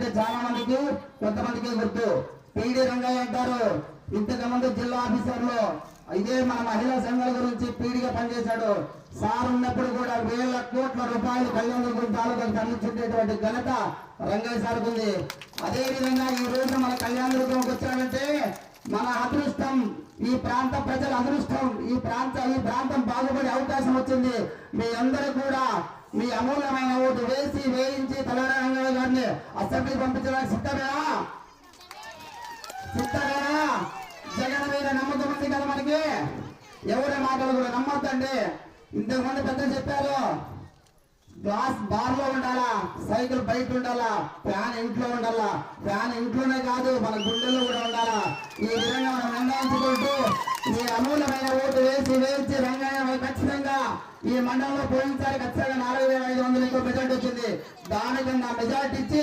అంటే చాలా మందికి కొంతమందికి గుర్తు. పీడి రంగయ్య అంటారు. ఇంతకుముందు జిల్లా ఆఫీసర్లు ఇదే మన మహిళా సంఘాల గురించి పీడిగా పనిచేశాడు. సార్ ఉన్నప్పుడు కూడా వేల కోట్ల రూపాయలు కళ్యాణ తాలూకాలకు అందించేటటువంటి ఘనత రంగయ్య సార్కు ఉంది. అదే విధంగా ఈ రోజు మన కళ్యాణదుర్గంకి వచ్చాడంటే మన అదృష్టం, ఈ ప్రాంత ప్రజల అదృష్టం. ఈ ప్రాంతం బాగుపడే అవకాశం వచ్చింది. మీ అందరూ కూడా మీ అమూల్యమైన ఓటు వేయించి తలవాడ రంగయ్య గారిని అసెంబ్లీ పంపించడానికి సిద్ధమేనా? జగన్ మీద నమ్మకం ఉంది కదా మనకి. ఎవరి మాటలు కూడా నమ్మొద్దండి. ఇంతకుముందు పెద్దలు చెప్పారు, గ్లాస్ బార్ లో ఉండాలా, సైకిల్ బయట ఉండాలా, ఫ్యాన్ ఇంట్లో ఉండాలా. ఫ్యాన్ ఇంట్లోనే కాదు మన గుండెల్లో కూడా ఉండాలా. ఈ విధంగా మనం నిర్ణయించుకుంటూ ఈ అమూల్యమైన ఓటు వేయించి రంగయ్య ఖచ్చితంగా ఈ మండలంలో పోయినసారి ఖచ్చితంగా 4500 మెజార్టీ వచ్చింది. దానికన్నా మెజార్టీ ఇచ్చి